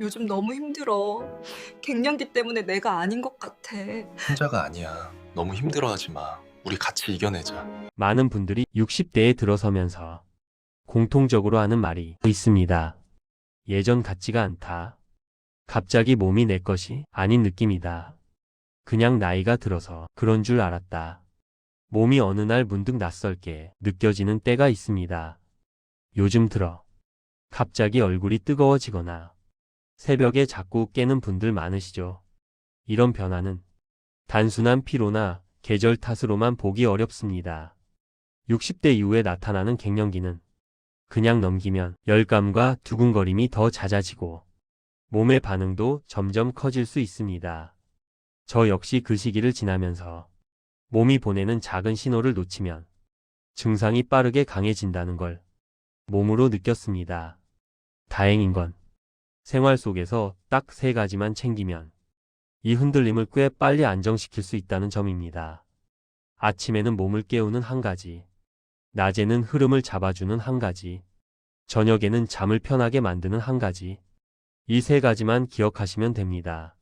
요즘 너무 힘들어. 갱년기 때문에 내가 아닌 것 같아. 혼자가 아니야. 너무 힘들어하지 마. 우리 같이 이겨내자. 많은 분들이 60대에 들어서면서 공통적으로 하는 말이 있습니다. 예전 같지가 않다. 갑자기 몸이 내 것이 아닌 느낌이다. 그냥 나이가 들어서 그런 줄 알았다. 몸이 어느 날 문득 낯설게 느껴지는 때가 있습니다. 요즘 들어 갑자기 얼굴이 뜨거워지거나 새벽에 자꾸 깨는 분들 많으시죠? 이런 변화는 단순한 피로나 계절 탓으로만 보기 어렵습니다. 60대 이후에 나타나는 갱년기는 그냥 넘기면 열감과 두근거림이 더 잦아지고 몸의 반응도 점점 커질 수 있습니다. 저 역시 그 시기를 지나면서 몸이 보내는 작은 신호를 놓치면 증상이 빠르게 강해진다는 걸 몸으로 느꼈습니다. 다행인 건 생활 속에서 딱 3가지만 챙기면 이 흔들림을 꽤 빨리 안정시킬 수 있다는 점입니다. 아침에는 몸을 깨우는 한 가지, 낮에는 흐름을 잡아주는 한 가지, 저녁에는 잠을 편하게 만드는 한 가지. 이 3가지만 기억하시면 됩니다.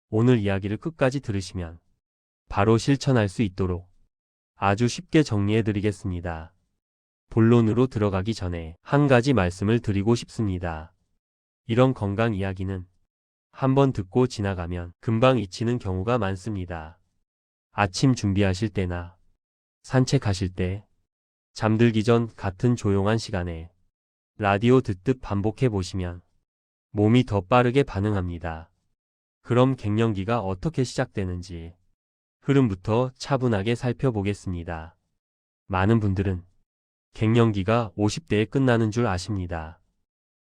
오늘 이야기를 끝까지 들으시면 바로 실천할 수 있도록 아주 쉽게 정리해 드리겠습니다. 본론으로 들어가기 전에 한 가지 말씀을 드리고 싶습니다. 이런 건강 이야기는 한번 듣고 지나가면 금방 잊히는 경우가 많습니다. 아침 준비하실 때나 산책하실 때, 잠들기 전 같은 조용한 시간에 라디오 듣듯 반복해 보시면 몸이 더 빠르게 반응합니다. 그럼 갱년기가 어떻게 시작되는지 흐름부터 차분하게 살펴보겠습니다. 많은 분들은 갱년기가 50대에 끝나는 줄 아십니다.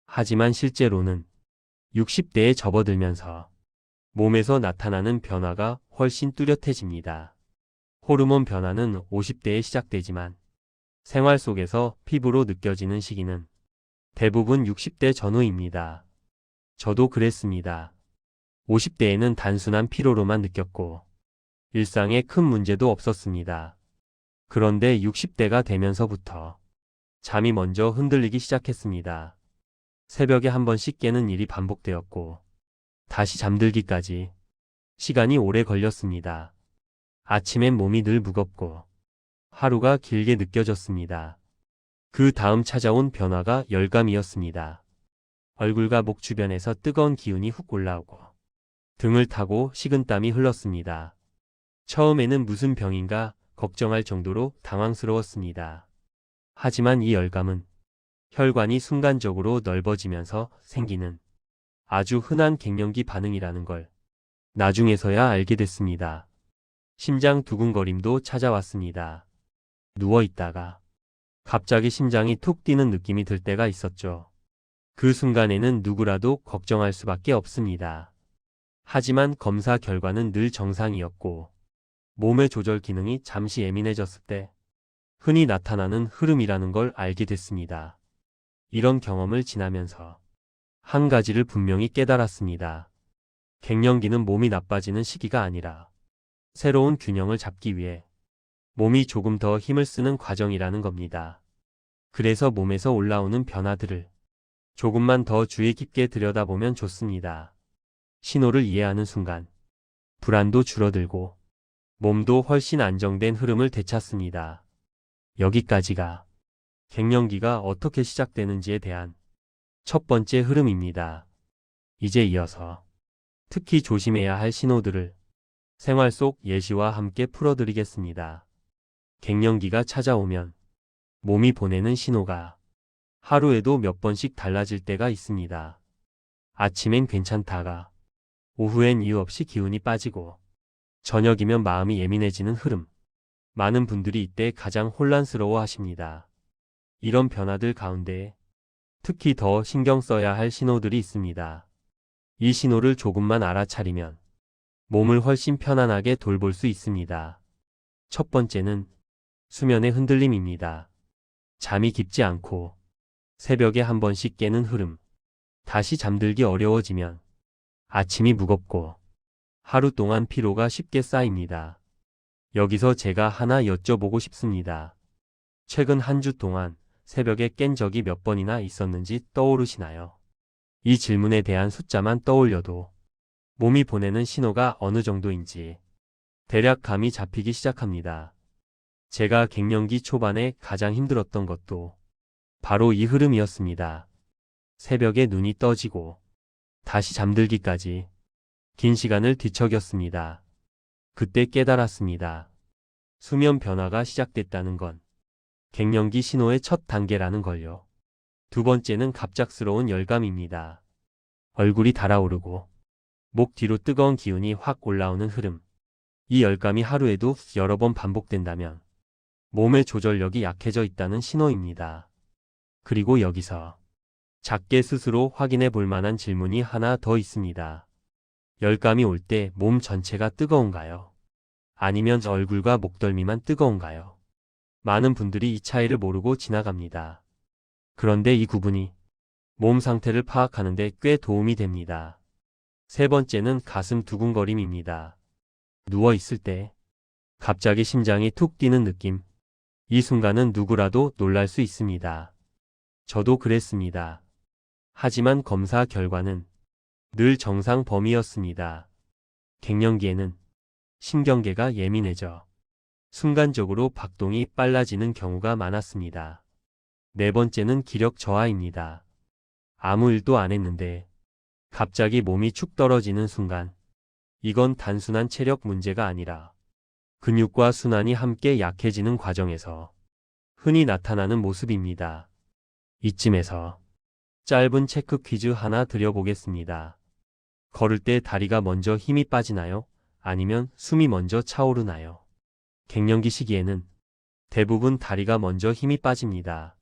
하지만 실제로는 60대에 접어들면서 몸에서 나타나는 변화가 훨씬 뚜렷해집니다. 호르몬 변화는 50대에 시작되지만 생활 속에서 피부로 느껴지는 시기는 대부분 60대 전후입니다. 저도 그랬습니다. 50대에는 단순한 피로로만 느꼈고 일상에 큰 문제도 없었습니다. 그런데 60대가 되면서부터 잠이 먼저 흔들리기 시작했습니다. 새벽에 한 번씩 깨는 일이 반복되었고 다시 잠들기까지 시간이 오래 걸렸습니다. 아침엔 몸이 늘 무겁고 하루가 길게 느껴졌습니다. 그 다음 찾아온 변화가 열감이었습니다. 얼굴과 목 주변에서 뜨거운 기운이 훅 올라오고 등을 타고 식은땀이 흘렀습니다. 처음에는 무슨 병인가 걱정할 정도로 당황스러웠습니다. 하지만 이 열감은 혈관이 순간적으로 넓어지면서 생기는 아주 흔한 갱년기 반응이라는 걸 나중에서야 알게 됐습니다. 심장 두근거림도 찾아왔습니다. 누워 있다가 갑자기 심장이 툭 뛰는 느낌이 들 때가 있었죠. 그 순간에는 누구라도 걱정할 수밖에 없습니다. 하지만 검사 결과는 늘 정상이었고 몸의 조절 기능이 잠시 예민해졌을 때 흔히 나타나는 흐름이라는 걸 알게 됐습니다. 이런 경험을 지나면서 한 가지를 분명히 깨달았습니다. 갱년기는 몸이 나빠지는 시기가 아니라 새로운 균형을 잡기 위해 몸이 조금 더 힘을 쓰는 과정이라는 겁니다. 그래서 몸에서 올라오는 변화들을 조금만 더 주의 깊게 들여다보면 좋습니다. 신호를 이해하는 순간 불안도 줄어들고 몸도 훨씬 안정된 흐름을 되찾습니다. 여기까지가 갱년기가 어떻게 시작되는지에 대한 첫 번째 흐름입니다. 이제 이어서 특히 조심해야 할 신호들을 생활 속 예시와 함께 풀어드리겠습니다. 갱년기가 찾아오면 몸이 보내는 신호가 하루에도 몇 번씩 달라질 때가 있습니다. 아침엔 괜찮다가 오후엔 이유 없이 기운이 빠지고 저녁이면 마음이 예민해지는 흐름. 많은 분들이 이때 가장 혼란스러워 하십니다. 이런 변화들 가운데 특히 더 신경 써야 할 신호들이 있습니다. 이 신호를 조금만 알아차리면 몸을 훨씬 편안하게 돌볼 수 있습니다. 첫 번째는 수면의 흔들림입니다. 잠이 깊지 않고 새벽에 한 번씩 깨는 흐름. 다시 잠들기 어려워지면 아침이 무겁고 하루 동안 피로가 쉽게 쌓입니다. 여기서 제가 하나 여쭤보고 싶습니다. 최근 한 주 동안 새벽에 깬 적이 몇 번이나 있었는지 떠오르시나요? 이 질문에 대한 숫자만 떠올려도 몸이 보내는 신호가 어느 정도인지 대략 감이 잡히기 시작합니다. 제가 갱년기 초반에 가장 힘들었던 것도 바로 이 흐름이었습니다. 새벽에 눈이 떠지고 다시 잠들기까지 긴 시간을 뒤척였습니다. 그때 깨달았습니다. 수면 변화가 시작됐다는 건 갱년기 신호의 첫 단계라는 걸요. 두 번째는 갑작스러운 열감입니다. 얼굴이 달아오르고 목 뒤로 뜨거운 기운이 확 올라오는 흐름. 이 열감이 하루에도 여러 번 반복된다면 몸의 조절력이 약해져 있다는 신호입니다. 그리고 여기서 작게 스스로 확인해 볼 만한 질문이 하나 더 있습니다. 열감이 올 때 몸 전체가 뜨거운가요? 아니면 얼굴과 목덜미만 뜨거운가요? 많은 분들이 이 차이를 모르고 지나갑니다. 그런데 이 구분이 몸 상태를 파악하는 데 꽤 도움이 됩니다. 세 번째는 가슴 두근거림입니다. 누워 있을 때 갑자기 심장이 툭 뛰는 느낌. 이 순간은 누구라도 놀랄 수 있습니다. 저도 그랬습니다. 하지만 검사 결과는 늘 정상 범위였습니다. 갱년기에는 신경계가 예민해져 순간적으로 박동이 빨라지는 경우가 많았습니다. 네 번째는 기력 저하입니다. 아무 일도 안 했는데 갑자기 몸이 축 떨어지는 순간, 이건 단순한 체력 문제가 아니라 근육과 순환이 함께 약해지는 과정에서 흔히 나타나는 모습입니다. 이쯤에서 짧은 체크 퀴즈 하나 드려보겠습니다. 걸을 때 다리가 먼저 힘이 빠지나요? 아니면 숨이 먼저 차오르나요? 갱년기 시기에는 대부분 다리가 먼저 힘이 빠집니다.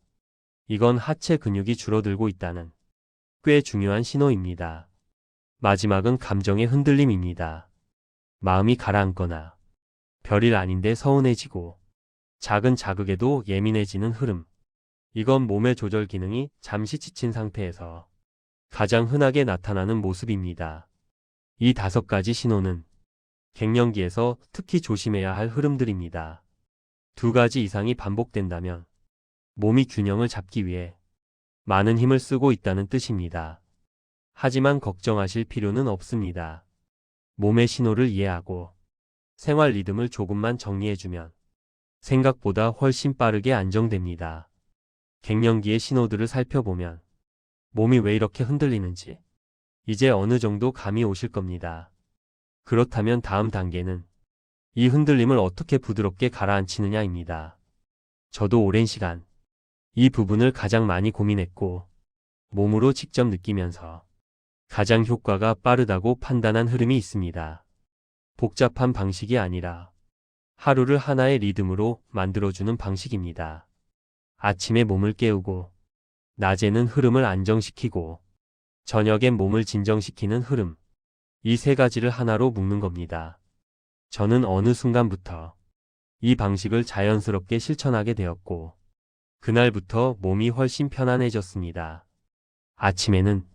이건 하체 근육이 줄어들고 있다는 꽤 중요한 신호입니다. 마지막은 감정의 흔들림입니다. 마음이 가라앉거나 별일 아닌데 서운해지고 작은 자극에도 예민해지는 흐름. 이건 몸의 조절 기능이 잠시 지친 상태에서 가장 흔하게 나타나는 모습입니다. 이 5가지 신호는 갱년기에서 특히 조심해야 할 흐름들입니다. 2가지 이상이 반복된다면 몸이 균형을 잡기 위해 많은 힘을 쓰고 있다는 뜻입니다. 하지만 걱정하실 필요는 없습니다. 몸의 신호를 이해하고 생활 리듬을 조금만 정리해주면 생각보다 훨씬 빠르게 안정됩니다. 갱년기의 신호들을 살펴보면 몸이 왜 이렇게 흔들리는지 이제 어느 정도 감이 오실 겁니다. 그렇다면 다음 단계는 이 흔들림을 어떻게 부드럽게 가라앉히느냐입니다. 저도 오랜 시간 이 부분을 가장 많이 고민했고 몸으로 직접 느끼면서 가장 효과가 빠르다고 판단한 흐름이 있습니다. 복잡한 방식이 아니라 하루를 하나의 리듬으로 만들어주는 방식입니다. 아침에 몸을 깨우고 낮에는 흐름을 안정시키고 저녁엔 몸을 진정시키는 흐름. 이 3가지를 하나로 묶는 겁니다. 저는 어느 순간부터 이 방식을 자연스럽게 실천하게 되었고 그날부터 몸이 훨씬 편안해졌습니다. 아침에는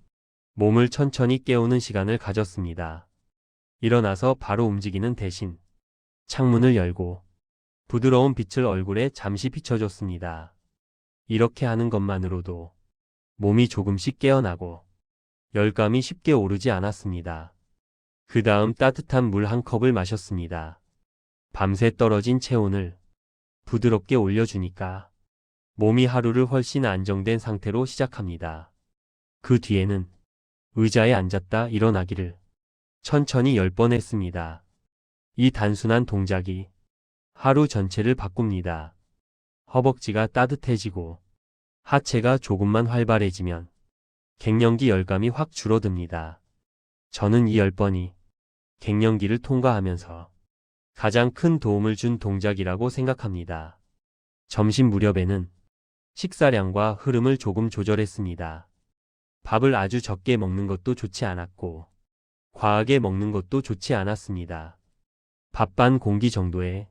몸을 천천히 깨우는 시간을 가졌습니다. 일어나서 바로 움직이는 대신 창문을 열고 부드러운 빛을 얼굴에 잠시 비춰줬습니다. 이렇게 하는 것만으로도 몸이 조금씩 깨어나고 열감이 쉽게 오르지 않았습니다. 그 다음 따뜻한 물 한 컵을 마셨습니다. 밤새 떨어진 체온을 부드럽게 올려주니까 몸이 하루를 훨씬 안정된 상태로 시작합니다. 그 뒤에는 의자에 앉았다 일어나기를 천천히 10번 했습니다. 이 단순한 동작이 하루 전체를 바꿉니다. 허벅지가 따뜻해지고 하체가 조금만 활발해지면 갱년기 열감이 확 줄어듭니다. 저는 이 10번이 갱년기를 통과하면서 가장 큰 도움을 준 동작이라고 생각합니다. 점심 무렵에는 식사량과 흐름을 조금 조절했습니다. 밥을 아주 적게 먹는 것도 좋지 않았고 과하게 먹는 것도 좋지 않았습니다. 밥 반 공기 정도의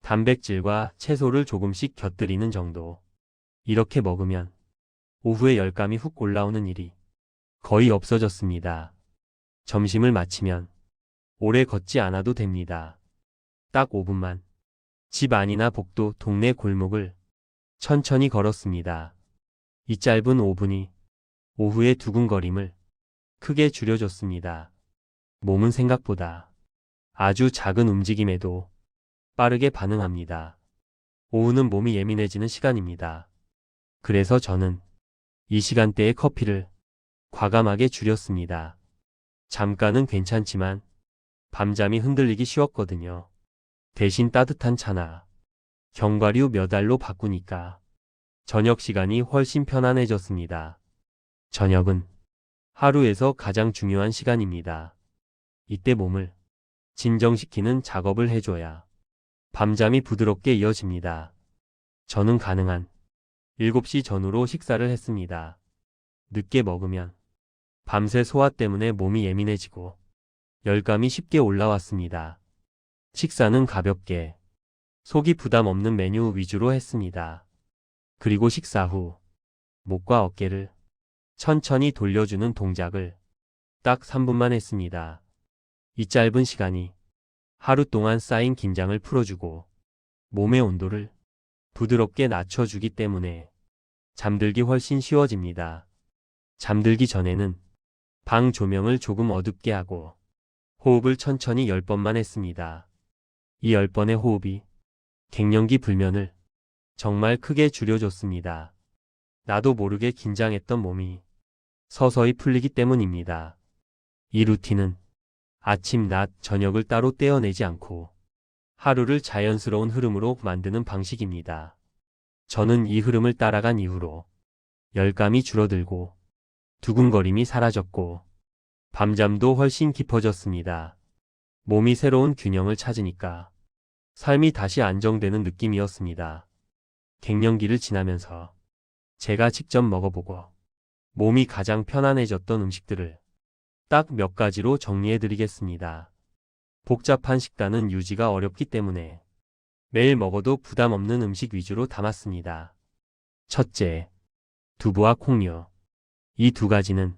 단백질과 채소를 조금씩 곁들이는 정도. 이렇게 먹으면 오후에 열감이 훅 올라오는 일이 거의 없어졌습니다. 점심을 마치면 오래 걷지 않아도 됩니다. 딱 5분만 집 안이나 복도, 동네 골목을 천천히 걸었습니다. 이 짧은 5분이 오후의 두근거림을 크게 줄여줬습니다. 몸은 생각보다 아주 작은 움직임에도 빠르게 반응합니다. 오후는 몸이 예민해지는 시간입니다. 그래서 저는 이 시간대에 커피를 과감하게 줄였습니다. 잠깐은 괜찮지만 밤잠이 흔들리기 쉬웠거든요. 대신 따뜻한 차나 견과류 몇 알로 바꾸니까 저녁 시간이 훨씬 편안해졌습니다. 저녁은 하루에서 가장 중요한 시간입니다. 이때 몸을 진정시키는 작업을 해줘야 밤잠이 부드럽게 이어집니다. 저는 가능한 7시 전후로 식사를 했습니다. 늦게 먹으면 밤새 소화 때문에 몸이 예민해지고 열감이 쉽게 올라왔습니다. 식사는 가볍게 속이 부담 없는 메뉴 위주로 했습니다. 그리고 식사 후 목과 어깨를 천천히 돌려주는 동작을 딱 3분만 했습니다. 이 짧은 시간이 하루 동안 쌓인 긴장을 풀어주고 몸의 온도를 부드럽게 낮춰주기 때문에 잠들기 훨씬 쉬워집니다. 잠들기 전에는 방 조명을 조금 어둡게 하고 호흡을 천천히 10번만 했습니다. 이 10번의 호흡이 갱년기 불면을 정말 크게 줄여줬습니다. 나도 모르게 긴장했던 몸이 서서히 풀리기 때문입니다. 이 루틴은 아침, 낮, 저녁을 따로 떼어내지 않고 하루를 자연스러운 흐름으로 만드는 방식입니다. 저는 이 흐름을 따라간 이후로 열감이 줄어들고 두근거림이 사라졌고 밤잠도 훨씬 깊어졌습니다. 몸이 새로운 균형을 찾으니까 삶이 다시 안정되는 느낌이었습니다. 갱년기를 지나면서 제가 직접 먹어보고 몸이 가장 편안해졌던 음식들을 딱 몇 가지로 정리해드리겠습니다. 복잡한 식단은 유지가 어렵기 때문에 매일 먹어도 부담 없는 음식 위주로 담았습니다. 첫째, 두부와 콩류. 이 두 가지는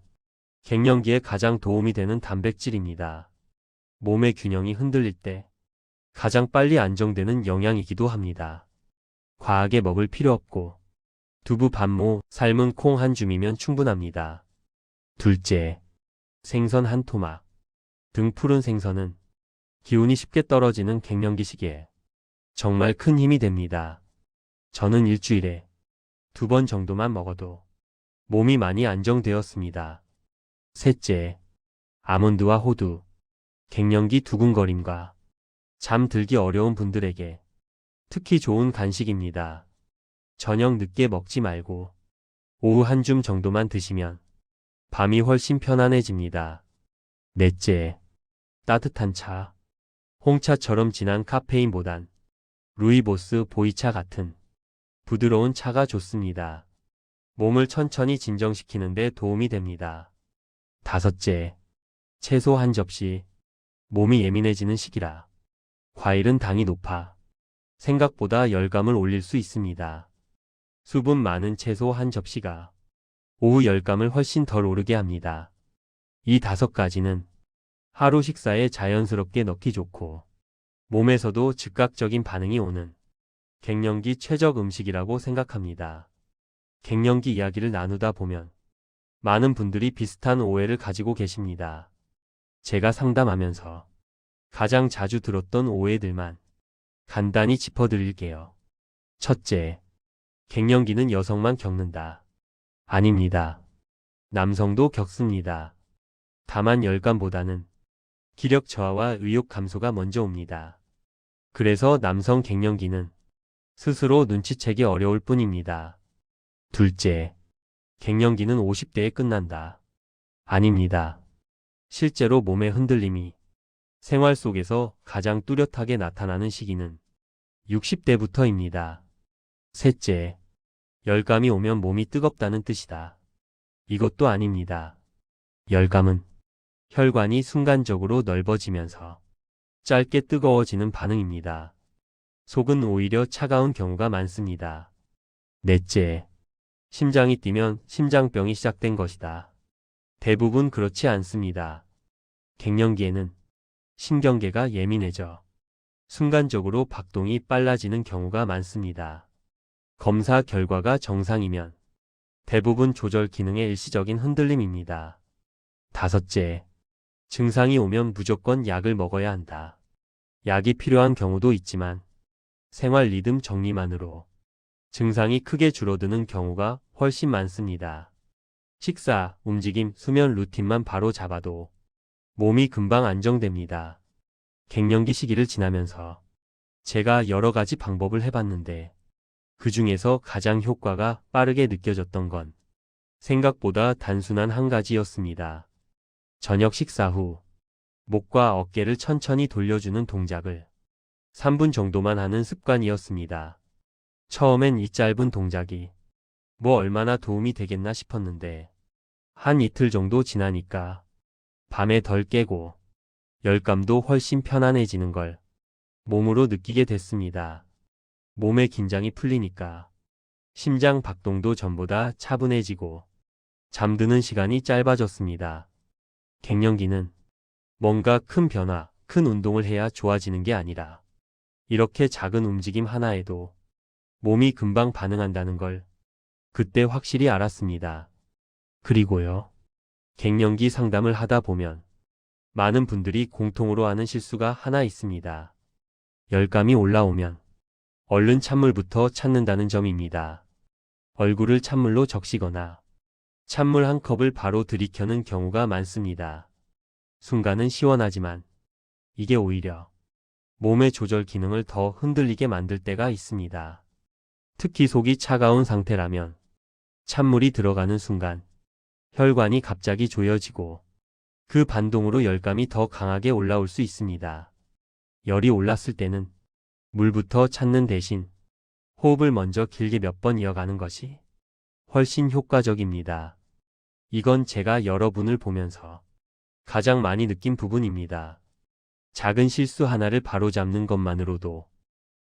갱년기에 가장 도움이 되는 단백질입니다. 몸의 균형이 흔들릴 때 가장 빨리 안정되는 영양이기도 합니다. 과하게 먹을 필요 없고 두부 반모, 삶은 콩 한 줌이면 충분합니다. 둘째, 생선 한 토막. 등 푸른 생선은 기운이 쉽게 떨어지는 갱년기 시기에 정말 큰 힘이 됩니다. 저는 일주일에 2번 정도만 먹어도 몸이 많이 안정되었습니다. 셋째, 아몬드와 호두. 갱년기 두근거림과 잠들기 어려운 분들에게 특히 좋은 간식입니다. 저녁 늦게 먹지 말고 오후 한 줌 정도만 드시면 밤이 훨씬 편안해집니다. 넷째, 따뜻한 차. 홍차처럼 진한 카페인보단 루이보스 보이차 같은 부드러운 차가 좋습니다. 몸을 천천히 진정시키는 데 도움이 됩니다. 다섯째, 채소 한 접시. 몸이 예민해지는 시기라 과일은 당이 높아 생각보다 열감을 올릴 수 있습니다. 수분 많은 채소 한 접시가 오후 열감을 훨씬 덜 오르게 합니다. 이 5가지는 하루 식사에 자연스럽게 넣기 좋고 몸에서도 즉각적인 반응이 오는 갱년기 최적 음식이라고 생각합니다. 갱년기 이야기를 나누다 보면 많은 분들이 비슷한 오해를 가지고 계십니다. 제가 상담하면서 가장 자주 들었던 오해들만 간단히 짚어드릴게요. 첫째, 갱년기는 여성만 겪는다. 아닙니다. 남성도 겪습니다. 다만 열감보다는 기력 저하와 의욕 감소가 먼저 옵니다. 그래서 남성 갱년기는 스스로 눈치채기 어려울 뿐입니다. 둘째, 갱년기는 50대에 끝난다. 아닙니다. 실제로 몸의 흔들림이 생활 속에서 가장 뚜렷하게 나타나는 시기는 60대부터입니다. 셋째, 열감이 오면 몸이 뜨겁다는 뜻이다. 이것도 아닙니다. 열감은 혈관이 순간적으로 넓어지면서 짧게 뜨거워지는 반응입니다. 속은 오히려 차가운 경우가 많습니다. 넷째, 심장이 뛰면 심장병이 시작된 것이다. 대부분 그렇지 않습니다. 갱년기에는 신경계가 예민해져 순간적으로 박동이 빨라지는 경우가 많습니다. 검사 결과가 정상이면 대부분 조절 기능의 일시적인 흔들림입니다. 5째, 증상이 오면 무조건 약을 먹어야 한다. 약이 필요한 경우도 있지만 생활 리듬 정리만으로 증상이 크게 줄어드는 경우가 훨씬 많습니다. 식사, 움직임, 수면 루틴만 바로 잡아도 몸이 금방 안정됩니다. 갱년기 시기를 지나면서 제가 여러 가지 방법을 해봤는데 그 중에서 가장 효과가 빠르게 느껴졌던 건 생각보다 단순한 한 가지였습니다. 저녁 식사 후 목과 어깨를 천천히 돌려주는 동작을 3분 정도만 하는 습관이었습니다. 처음엔 이 짧은 동작이 뭐 얼마나 도움이 되겠나 싶었는데 한 이틀 정도 지나니까 밤에 덜 깨고 열감도 훨씬 편안해지는 걸 몸으로 느끼게 됐습니다. 몸의 긴장이 풀리니까 심장 박동도 전보다 차분해지고 잠드는 시간이 짧아졌습니다. 갱년기는 뭔가 큰 변화, 큰 운동을 해야 좋아지는 게 아니라 이렇게 작은 움직임 하나에도 몸이 금방 반응한다는 걸 그때 확실히 알았습니다. 그리고요, 갱년기 상담을 하다 보면 많은 분들이 공통으로 하는 실수가 하나 있습니다. 열감이 올라오면 얼른 찬물부터 찾는다는 점입니다. 얼굴을 찬물로 적시거나 찬물 한 컵을 바로 들이켜는 경우가 많습니다. 순간은 시원하지만 이게 오히려 몸의 조절 기능을 더 흔들리게 만들 때가 있습니다. 특히 속이 차가운 상태라면 찬물이 들어가는 순간 혈관이 갑자기 조여지고 그 반동으로 열감이 더 강하게 올라올 수 있습니다. 열이 올랐을 때는 물부터 찾는 대신 호흡을 먼저 길게 몇 번 이어가는 것이 훨씬 효과적입니다. 이건 제가 여러분을 보면서 가장 많이 느낀 부분입니다. 작은 실수 하나를 바로잡는 것만으로도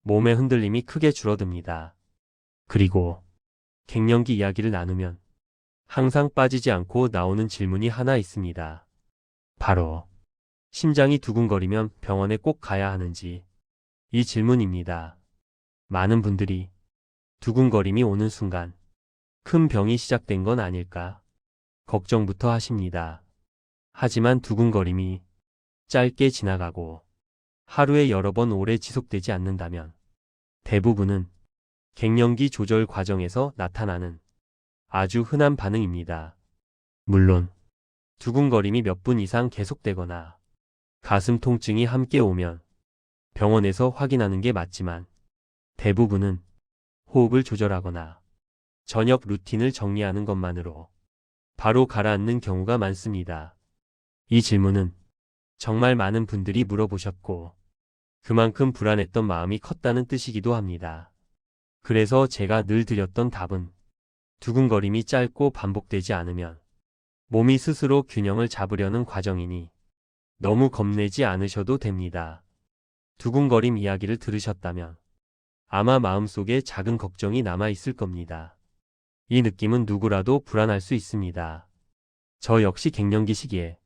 몸의 흔들림이 크게 줄어듭니다. 그리고 갱년기 이야기를 나누면 항상 빠지지 않고 나오는 질문이 하나 있습니다. 바로 심장이 두근거리면 병원에 꼭 가야 하는지 이 질문입니다. 많은 분들이 두근거림이 오는 순간 큰 병이 시작된 건 아닐까 걱정부터 하십니다. 하지만 두근거림이 짧게 지나가고 하루에 여러 번 오래 지속되지 않는다면 대부분은 갱년기 조절 과정에서 나타나는 아주 흔한 반응입니다. 물론 두근거림이 몇 분 이상 계속되거나 가슴 통증이 함께 오면 병원에서 확인하는 게 맞지만 대부분은 호흡을 조절하거나 저녁 루틴을 정리하는 것만으로 바로 가라앉는 경우가 많습니다. 이 질문은 정말 많은 분들이 물어보셨고 그만큼 불안했던 마음이 컸다는 뜻이기도 합니다. 그래서 제가 늘 드렸던 답은 두근거림이 짧고 반복되지 않으면 몸이 스스로 균형을 잡으려는 과정이니 너무 겁내지 않으셔도 됩니다. 두근거림 이야기를 들으셨다면 아마 마음속에 작은 걱정이 남아 있을 겁니다. 이 느낌은 누구라도 불안할 수 있습니다. 저 역시 갱년기 시기에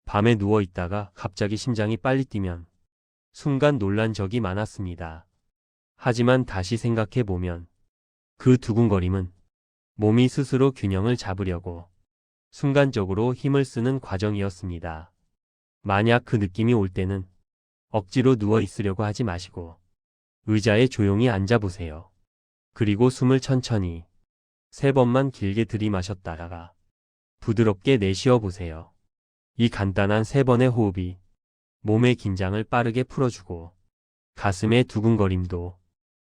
밤에 누워 있다가 갑자기 심장이 빨리 뛰면 순간 놀란 적이 많았습니다. 하지만 다시 생각해 보면 그 두근거림은 몸이 스스로 균형을 잡으려고 순간적으로 힘을 쓰는 과정이었습니다. 만약 그 느낌이 올 때는 억지로 누워 있으려고 하지 마시고 의자에 조용히 앉아보세요. 그리고 숨을 천천히 3번만 길게 들이마셨다가 부드럽게 내쉬어 보세요. 이 간단한 3번의 호흡이 몸의 긴장을 빠르게 풀어주고 가슴의 두근거림도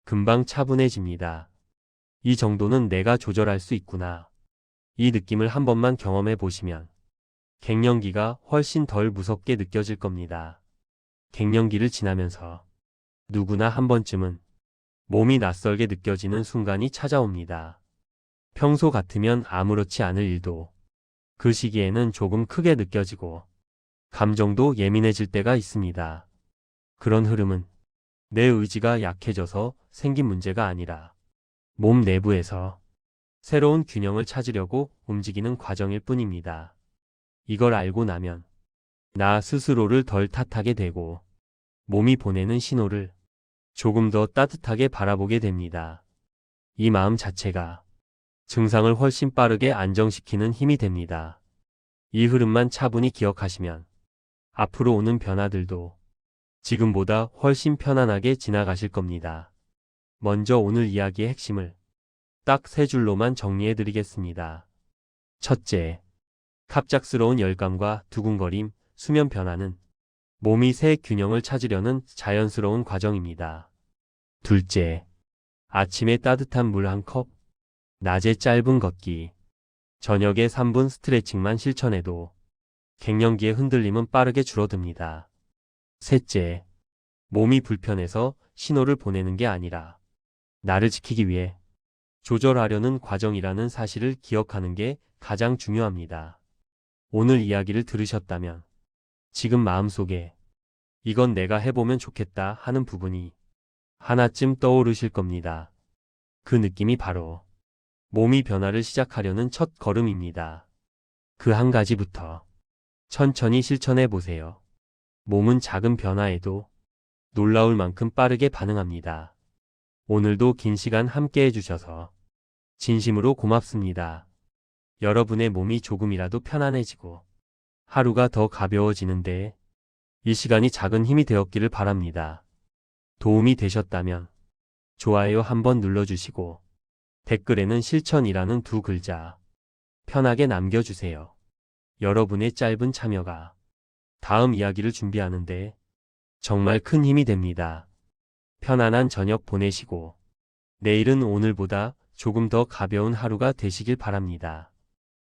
금방 차분해집니다. 이 정도는 내가 조절할 수 있구나. 이 느낌을 한 번만 경험해 보시면 갱년기가 훨씬 덜 무섭게 느껴질 겁니다. 갱년기를 지나면서 누구나 한 번쯤은 몸이 낯설게 느껴지는 순간이 찾아옵니다. 평소 같으면 아무렇지 않을 일도 그 시기에는 조금 크게 느껴지고 감정도 예민해질 때가 있습니다. 그런 흐름은 내 의지가 약해져서 생긴 문제가 아니라 몸 내부에서 새로운 균형을 찾으려고 움직이는 과정일 뿐입니다. 이걸 알고 나면 나 스스로를 덜 탓하게 되고 몸이 보내는 신호를 조금 더 따뜻하게 바라보게 됩니다. 이 마음 자체가 증상을 훨씬 빠르게 안정시키는 힘이 됩니다. 이 흐름만 차분히 기억하시면 앞으로 오는 변화들도 지금보다 훨씬 편안하게 지나가실 겁니다. 먼저 오늘 이야기의 핵심을 딱 3줄로만 정리해 드리겠습니다. 첫째, 갑작스러운 열감과 두근거림, 수면 변화는 몸이 새 균형을 찾으려는 자연스러운 과정입니다. 둘째, 아침에 따뜻한 물 1컵, 낮에 짧은 걷기, 저녁에 3분 스트레칭만 실천해도 갱년기의 흔들림은 빠르게 줄어듭니다. 셋째, 몸이 불편해서 신호를 보내는 게 아니라 나를 지키기 위해 조절하려는 과정이라는 사실을 기억하는 게 가장 중요합니다. 오늘 이야기를 들으셨다면 지금 마음속에 이건 내가 해보면 좋겠다 하는 부분이 하나쯤 떠오르실 겁니다. 그 느낌이 바로 몸이 변화를 시작하려는 첫 걸음입니다. 그 한 가지부터 천천히 실천해 보세요. 몸은 작은 변화에도 놀라울 만큼 빠르게 반응합니다. 오늘도 긴 시간 함께 해주셔서 진심으로 고맙습니다. 여러분의 몸이 조금이라도 편안해지고 하루가 더 가벼워지는데 이 시간이 작은 힘이 되었기를 바랍니다. 도움이 되셨다면 좋아요 한번 눌러주시고 댓글에는 실천이라는 2글자 편하게 남겨주세요. 여러분의 짧은 참여가 다음 이야기를 준비하는데 정말 큰 힘이 됩니다. 편안한 저녁 보내시고 내일은 오늘보다 조금 더 가벼운 하루가 되시길 바랍니다.